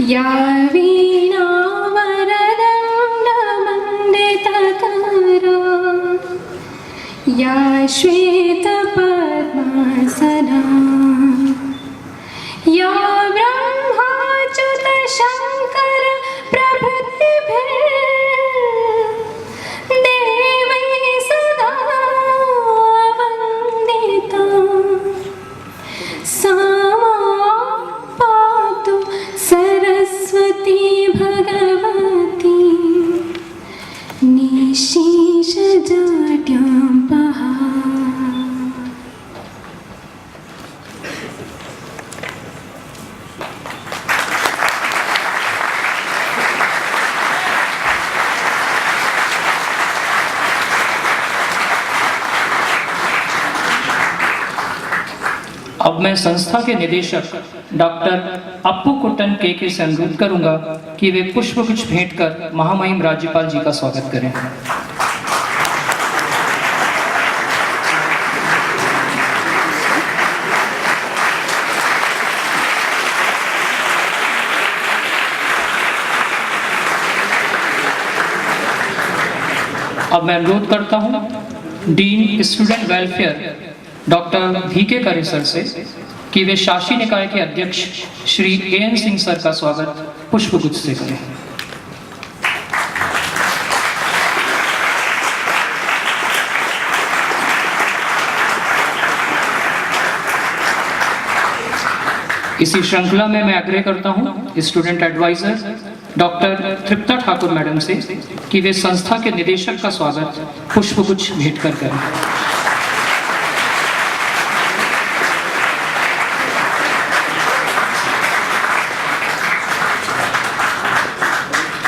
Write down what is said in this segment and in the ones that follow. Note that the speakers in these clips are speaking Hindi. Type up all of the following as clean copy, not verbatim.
या वीणा वरदण्डमण्डितकरा या श्वेतपद्मासना या ब्रह्माच्युतशङ्कर प्रभृतिभिर्देवैः सदा वन्दिता सा पातु सरस्वती भगवती निःशेषजाड्यां पहा। अब मैं संस्था के निदेशक डॉक्टर अप्पू कुट्टन के से अनुरोध करूंगा कि वे पुष्पगुच्छ भेंट कर महामहिम राज्यपाल जी का स्वागत करें। अब मैं अनुरोध करता हूं dean student welfare doctor VK करे सर से कि वे शासी निकाय के अध्यक्ष श्री AN सिंह सर का स्वागत पुष्पगुच्छ से करें। इसी श्रृंखला में मैं आग्रह करता हूं स्टूडेंट एडवाइजर डॉक्टर तृप्ता ठाकुर मैडम से कि वे संस्था के निदेशक का स्वागत पुष्पगुच्छ भेंट कर करें।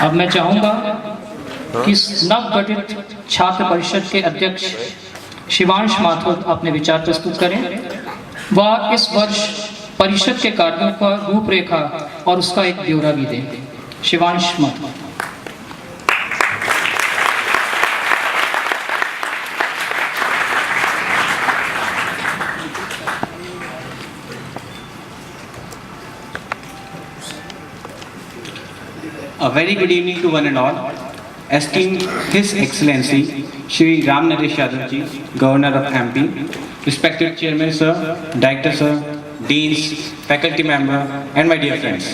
अब मैं चाहूंगा कि नवगठित छात्र परिषद के अध्यक्ष शिवांश माथुर अपने विचार प्रस्तुत करें। वह इस वर्ष परिषद के कार्यों का रूपरेखा और उसका एक ब्यौरा भी दें। Shivansh Mathur. A very good evening to one and all. Esteemed His Excellency Shri Ram Naresh Yadav Ji, Governor of MP, respected Chairman Sir, Director Sir, Deans, faculty member, and my dear friends.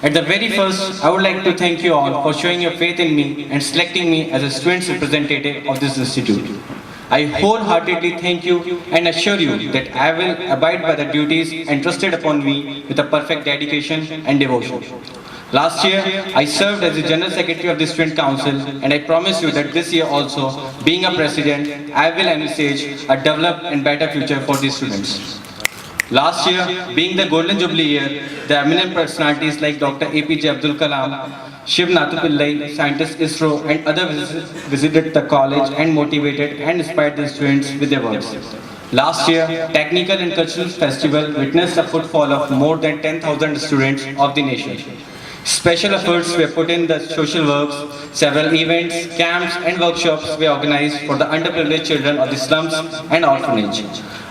At the very first, I would like to thank you all for showing your faith in me and selecting me as a student's representative of this institute. I wholeheartedly thank you and assure you that I will abide by the duties entrusted upon me with a perfect dedication and devotion. Last year, I served as the General Secretary of the Student Council, and I promise you that this year also, being a President, I will envisage a developed and better future for these students. Last year, being the Golden Jubilee year, the eminent personalities like Dr. APJ Abdul Kalam, Shiv Nathu Pillai, scientist ISRO, and others visited the college and motivated and inspired the students with their works. Last year, Technical and Cultural Festival witnessed a footfall of more than 10,000 students of the nation. Special efforts were put in the social works, several events, camps and workshops were organized for the underprivileged children of the slums and orphanage.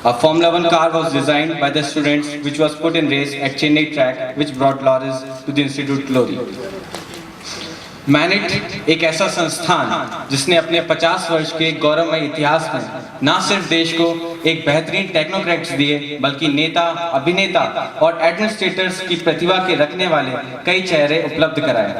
A Formula 1 car was designed by the students which was put in race at Chennai track which brought laurels to the institute glory. MANET एक ऐसा संस्थान जिसने अपने 50 वर्ष के गौरवमय इतिहास में न सिर्फ देश को एक बेहतरीन टेक्नोक्रेट्स दिए बल्कि नेता, अभिनेता और एडमिनिस्ट्रेटर्स की प्रतिभा के रखने वाले कई चेहरे उपलब्ध कराए।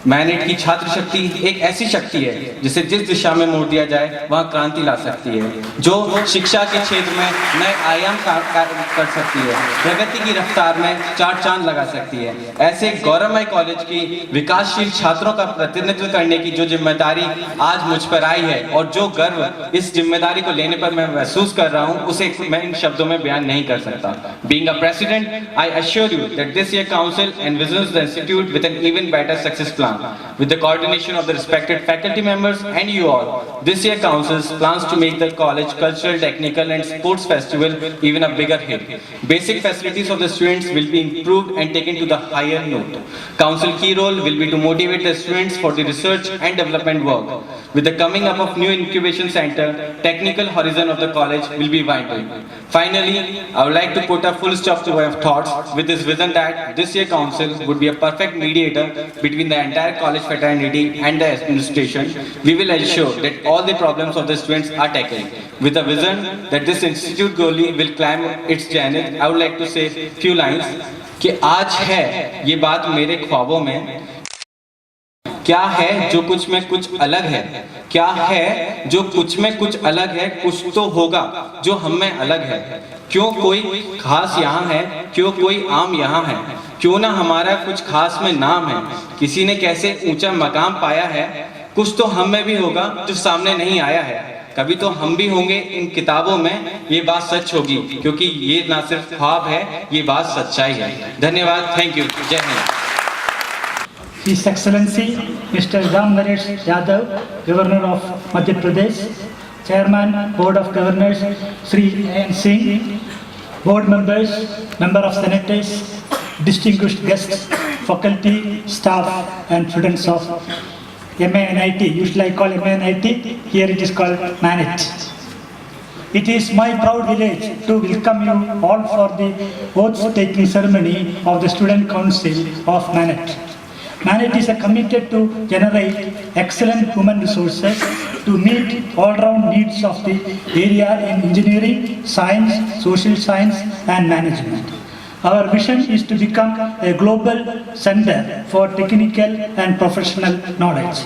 मैनेट की छात्र शक्ति एक ऐसी शक्ति है जिसे जिस दिशा में मोड़ दिया जाए वहाँ क्रांति ला सकती है, जो शिक्षा के क्षेत्र में नए आयाम कर सकती है, प्रगति की रफ्तार में चार चांद लगा सकती है। ऐसे गौरवमय कॉलेज की विकासशील छात्रों का प्रतिनिधित्व करने की जो जिम्मेदारी आज मुझ पर आई है और जो गर्व इस जिम्मेदारी को लेने पर मैं महसूस कर रहा हूँ उसे मैं इन शब्दों में बयान नहीं कर सकता। Being a president, I assure you that this year council envisions the institute with an even better success plan. With the coordination of the respected faculty members and you all, this year council plans to make the college cultural, technical and sports festival even a bigger hit. Basic facilities of the students will be improved and taken to the higher note. Council key role will be to motivate the students for the research and development work. With the coming up of new incubation center, technical horizon of the college will be widened. Finally, I would like to put a full stop to my thoughts with this vision that this year council would be a perfect mediator between the entire college fraternity and the administration. We will ensure that all the problems of the students are tackled. With the vision that this institute goalie will climb its journey, I would like to say few lines कि आज है ये बात मेरे ख्वाबों में, क्या है जो कुछ में कुछ अलग है, क्या है जो कुछ में कुछ अलग है, कुछ तो होगा जो हम में अलग है। क्यों कोई खास यहाँ है, क्यों कोई आम यहाँ है, क्यों ना हमारा कुछ खास में नाम है, किसी ने कैसे ऊंचा मकाम पाया है, कुछ तो हम में भी होगा जो सामने नहीं आया है। कभी तो हम भी होंगे इन किताबों में, ये बात सच होगी क्योंकि ये ना सिर्फ ख्वाब है, ये बात सच्चाई है। धन्यवाद, थैंक यू, जय Hind. His Excellency Mr. Ram Naresh Yadav, Governor of Madhya Pradesh, Chairman, Board of Governors, Sri N. Singh, Board members, Member of Senators, distinguished guests, faculty, staff, and students of MANIT. Usually I call MANIT, here it is called MANIT. It is my proud village to welcome you all for the oath-taking ceremony of the Student Council of MANIT. MANIT is committed to generate excellent human resources to meet all-round needs of the area in engineering, science, social science, and management. Our vision is to become a global center for technical and professional knowledge.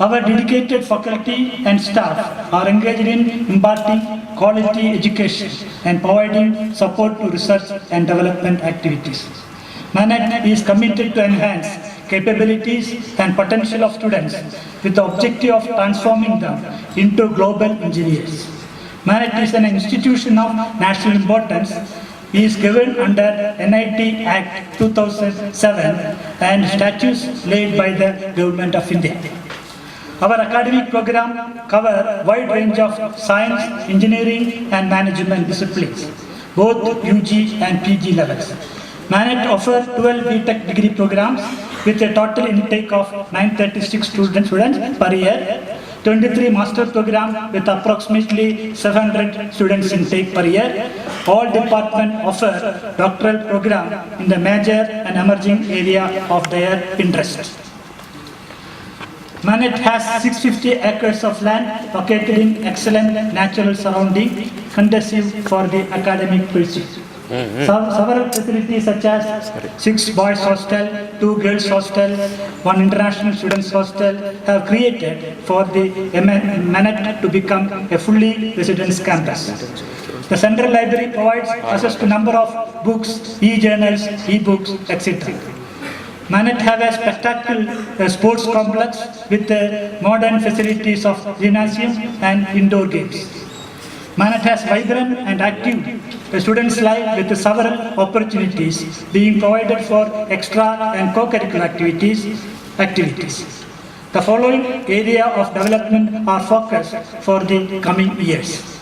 Our dedicated faculty and staff are engaged in imparting quality education and providing support to research and development activities. MANIT is committed to enhance capabilities and potential of students with the objective of transforming them into global engineers. MANIT is an institution of national importance. It is governed under NIT Act 2007 and statutes laid by the Government of India. Our academic program covers a wide range of science, engineering, and management disciplines, both UG and PG levels. MANIT offers 12 BTech degree programs with a total intake of 936 students per year, 23 master programs with approximately 700 students intake per year. All departments offer doctoral program in the major and emerging area of their interest. MANIT has 650 acres of land located in excellent natural surrounding, conducive for the academic pursuit. Several facilities such as 6 boys hostel, 2 girls hostel, 1 international students hostel have created for the MANIT to become a fully residence campus. The central library provides access to number of books, e-journals, e-books, etc. MANIT have a spectacular sports complex with modern facilities of gymnasium and indoor games. MANIT has vibrant and active students' life with several opportunities being provided for extra and co-curricular activities. The following area of development are focused for the coming years.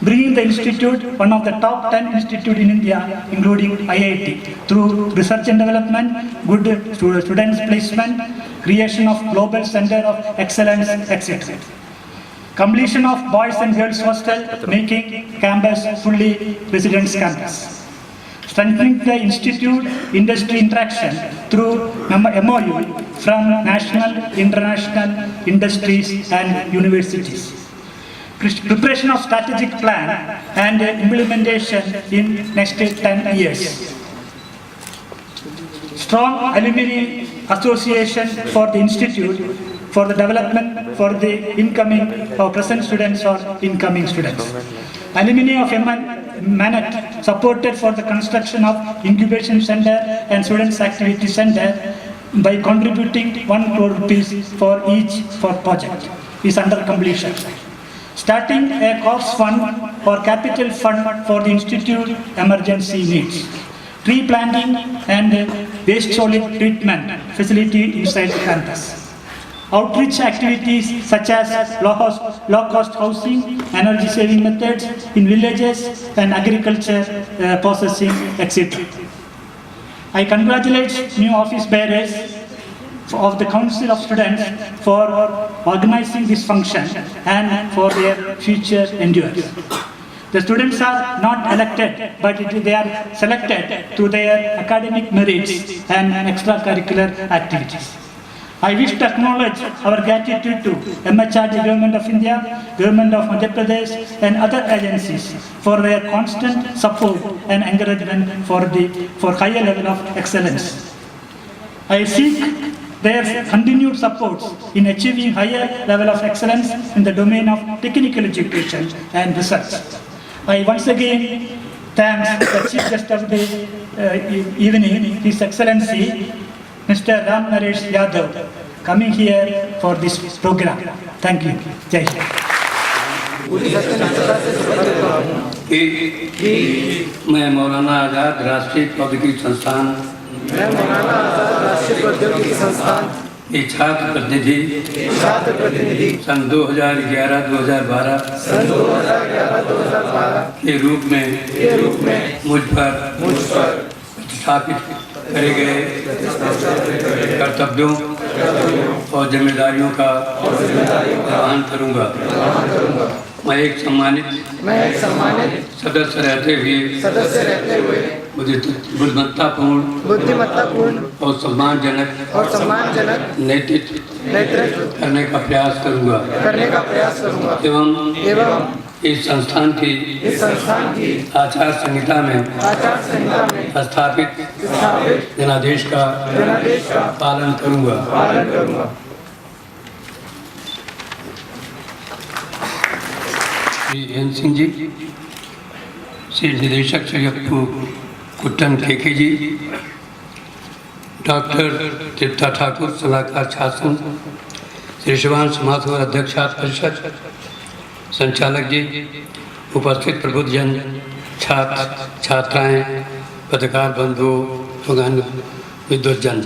Bringing the institute one of the top 10 institutes in India, including IIT, through research and development, good students placement, creation of global center of excellence, etc. Completion of boys and girls hostel, making campus fully residence campus. Strengthening the institute industry interaction through MOU from national, international industries and universities. Preparation of strategic plan and implementation in next 10 years. Strong alumni association for the institute for the development for the incoming or present students or incoming students. Alumni of MANIT supported for the construction of incubation center and students activity center by contributing 1 crore rupees for each for project is under completion. Starting a corpse fund or capital fund for the institute emergency needs. Tree planting and waste solid treatment facility inside the campus. Outreach activities such as low-cost housing, energy saving methods in villages and agriculture processing, etc. I congratulate new office bearers of the Council of Students for organizing this function and for their future endeavors. The students are not elected, but they are selected to their academic merits and extracurricular activities. I wish to acknowledge our gratitude to MHRD Government of India, Government of Madhya Pradesh and other agencies for their constant support and encouragement for higher level of excellence. I seek their continued support in achieving higher level of excellence in the domain of technical education and research. I once again thank the Chief Guest of the evening, His Excellency Mr. Ram Naresh Yadav, coming here for this program. Thank you. Jai Hind. मैं मौलाना आज़ाद राष्ट्रीय प्रौद्योगिकी संस्थान के छात्र प्रतिनिधि सन 2011-2012 के रूप में मुझ पर प्रतिष्ठापित करे गए कर्तव्यों और जिम्मेदारियों का निर्वहन करूंगा। मैं एक सम्मानित सदस्य रहते हुए बुद्धिमत्तापूर्ण और सम्मानजनक नेतृत्व करने का प्रयास करूंगा एवं इस संस्थान की आचार संहिता में स्थापित जनादेश का पालन करूंगा। श्री एन सिंह जी, श्री निदेशक श्री कुट्टन केके जी, डॉक्टर तृप्ता ठाकुर सलाहकार शासन, श्री शिवांश माथुर अध्यक्ष छात्र परिषद, संचालक जी, उपस्थित प्रबुद्धजन, छात्र छात्राएं, पत्रकार बंधु, विद्वज्जन।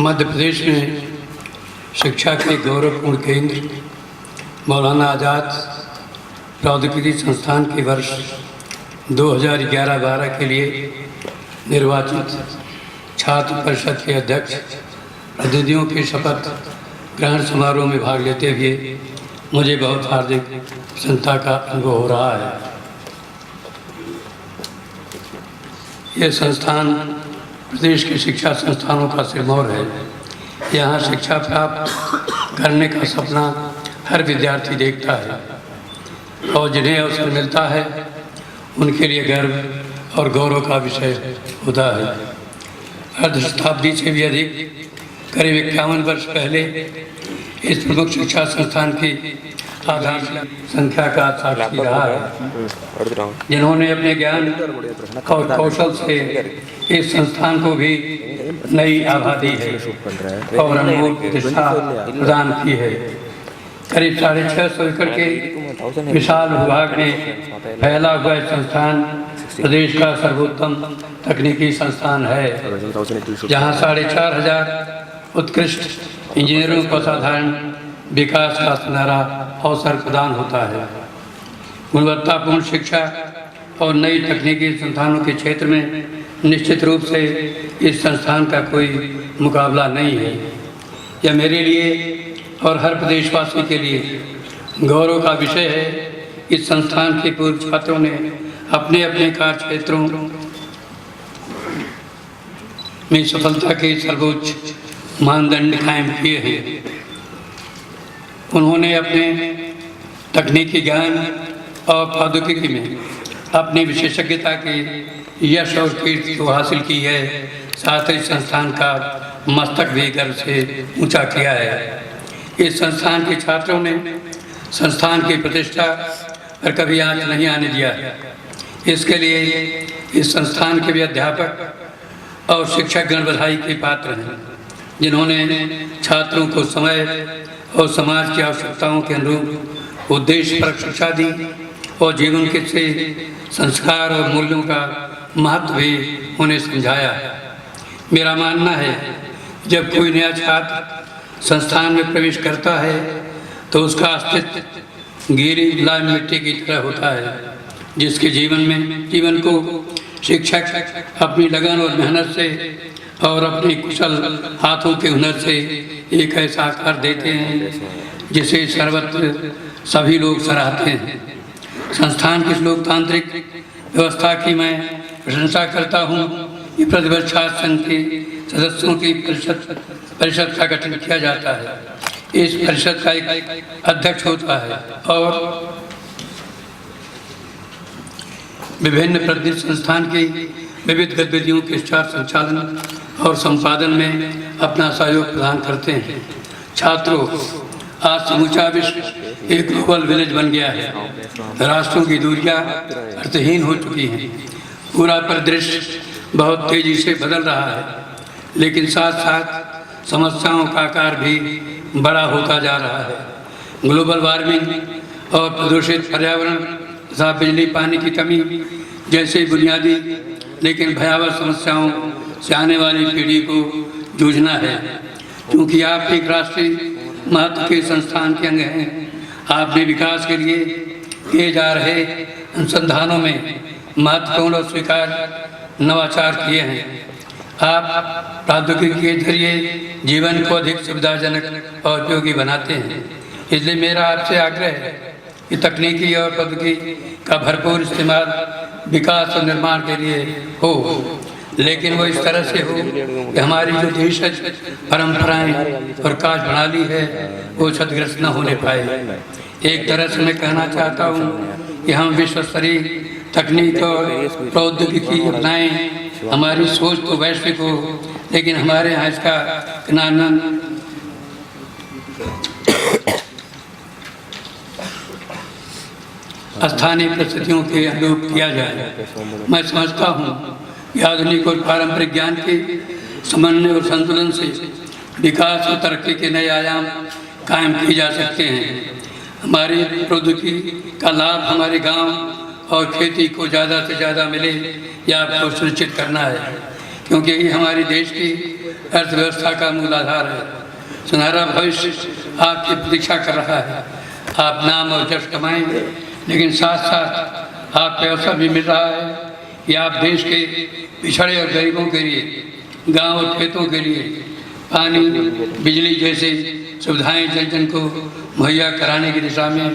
मध्य प्रदेश में शिक्षा के गौरवपूर्ण केंद्र मौलाना आज़ाद प्रौद्योगिकी संस्थान के वर्ष 2011-12 के लिए निर्वाचित छात्र परिषद के अध्यक्ष प्रतिनिधियों के शपथ ग्रहण समारोह में भाग लेते हुए मुझे बहुत हार्दिक प्रसन्नता का अनुभव हो रहा है। यह संस्थान प्रदेश के शिक्षा संस्थानों का सिरमौर है। यहाँ शिक्षा प्राप्त करने का सपना हर विद्यार्थी देखता है और जिन्हें अवसर मिलता है उनके लिए गर्व और गौरव का विषय होता है। अर्ध शताब्दी से भी अधिक करीब 51 वर्ष पहले इस प्रमुख शिक्षा संस्थान की आधारशिला संख्या का साक्षी रहा है, जिन्होंने अपने ज्ञान और कौशल से इस संस्थान को भी नई आभा दी है और अनमोल प्रतिष्ठा प्रदान की है। करीब 650 एकड़ के विशाल भूभाग में फैला हुआ संस्थान प्रदेश का सर्वोत्तम तकनीकी संस्थान है, जहां 4500 उत्कृष्ट इंजीनियरों को साधारण विकास का सुनहरा अवसर प्रदान होता है। गुणवत्तापूर्ण शिक्षा और नई तकनीकी संस्थानों के क्षेत्र में निश्चित रूप से इस संस्थान का कोई मुकाबला नहीं है। यह मेरे लिए और हर प्रदेशवासी के लिए गौरव का विषय है। इस संस्थान के पूर्व छात्रों ने अपने अपने कार्य क्षेत्रों में सफलता के सर्वोच्च मानदंड कायम किए हैं। उन्होंने अपने तकनीकी ज्ञान और प्रौद्योगिकी में अपनी विशेषज्ञता के यश और कीर्ति को हासिल की है। साथ ही संस्थान का मस्तक भी गर्व से ऊंचा किया है। इस संस्थान के छात्रों ने संस्थान की प्रतिष्ठा पर कभी आंच नहीं आने दिया। इसके लिए इस संस्थान के भी अध्यापक और शिक्षकगण बधाई के पात्र हैं, जिन्होंने छात्रों को समय और समाज की आवश्यकताओं के अनुरूप उद्देश्यपरक शिक्षा दी और जीवन के से संस्कार और मूल्यों का महत्व भी उन्हें समझाया। मेरा मानना है, जब कोई नया छात्र संस्थान में प्रवेश करता है तो उसका अस्तित्व गीली लाल मिट्टी की तरह होता है, जिसके जीवन को शिक्षक अपनी लगन और मेहनत से और अपने कुशल हाथों के हुनर से एक ऐसा आकार देते हैं जिसे सर्वत्र सभी लोग सराहते हैं। संस्थान की लोकतांत्रिक व्यवस्था की मैं प्रशंसा करता हूँ। ये प्रतिवर्ष छात्र संघ के सदस्यों की परिषद का गठन किया जाता है। इस परिषद का एक अध्यक्ष होता है और विभिन्न प्रतिनिधि संस्थान की विविध गतिविधियों के सुचारू संचालन और संपादन में अपना सहयोग प्रदान करते हैं। छात्रों, आज समूचा विश्व एक ग्लोबल विलेज बन गया है। राष्ट्रों की दूरियां अर्थहीन हो चुकी हैं। पूरा परिदृश्य बहुत तेजी से बदल रहा है, लेकिन साथ साथ समस्याओं का आकार भी बड़ा होता जा रहा है। ग्लोबल वार्मिंग और प्रदूषित पर्यावरण तथा बिजली पानी की कमी जैसे बुनियादी लेकिन भयावह समस्याओं से आने वाली पीढ़ी को जूझना है। क्योंकि आप एक राष्ट्रीय महत्व के संस्थान के अंग हैं, आपने विकास के लिए किए जा रहे अनुसंधानों में महत्वपूर्ण और स्वीकार नवाचार किए हैं। आप प्रौद्योगिकी के जरिए जीवन को अधिक सुविधाजनक और उपयोगी बनाते हैं। इसलिए मेरा आपसे आग्रह है कि तकनीकी और प्रौद्योगिकी का भरपूर इस्तेमाल विकास और निर्माण के लिए हो, लेकिन वो इस तरह से हो कि हमारी जो देशज परंपराएं और कार्य प्रणाली है वो क्षतिग्रस्त न होने पाए। एक तरह से मैं कहना चाहता हूँ कि हम विश्व स्तरीय तकनीक और प्रौद्योगिकी अपनाएं। हमारी सोच तो वैश्विक हो, लेकिन हमारे यहाँ इसका क्रियान्वयन स्थानीय परिस्थितियों के अनुरूप किया जाए। मैं समझता हूँ कि आधुनिक और पारंपरिक ज्ञान के समन्वय और संतुलन से विकास और तरक्की के नए आयाम कायम किए जा सकते हैं। हमारी प्रौद्योगिकी का लाभ हमारे गांव और खेती को ज़्यादा से ज़्यादा मिले, यह आपको सुनिश्चित करना है, क्योंकि ये हमारे देश की अर्थव्यवस्था का मूल आधार है। सुनहरा भविष्य आपकी प्रतीक्षा कर रहा है। आप नाम और यश कमाएंगे, लेकिन साथ साथ आपको अवसर भी मिल रहा है कि आप देश के पिछड़े और गरीबों के लिए, गांव और खेतों के लिए पानी, बिजली जैसे सुविधाएं जन जन को मुहैया कराने की दिशा में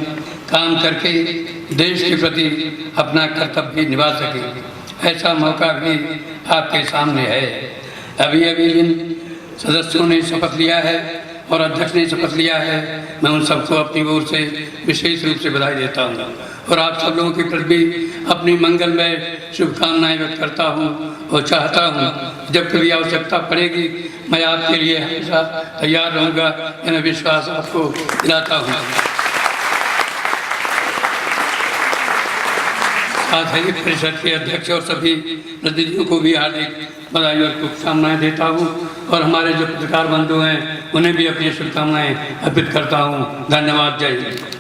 काम करके देश के प्रति अपना कर्तव्य निभा सके। ऐसा मौका भी आपके सामने है। अभी अभी जिन सदस्यों ने शपथ लिया है और अध्यक्ष ने शपथ लिया है, मैं उन सबको अपनी ओर से विशेष रूप से बधाई देता हूँ और आप सब लोगों के प्रति भी अपनी मंगलमय शुभकामनाएं व्यक्त करता हूँ और चाहता हूँ जब कभी आवश्यकता पड़ेगी मैं आपके लिए हमेशा तैयार रहूँगा। यह विश्वास आपको दिलाता हूँ। साथ ही परिषद के अध्यक्ष और सभी प्रतिनिधियों को भी हार्दिक बधाई और शुभकामनाएं देता हूँ और हमारे जो पत्रकार बंधु हैं उन्हें भी अपनी शुभकामनाएं अर्पित करता हूँ। धन्यवाद। जय हिंद।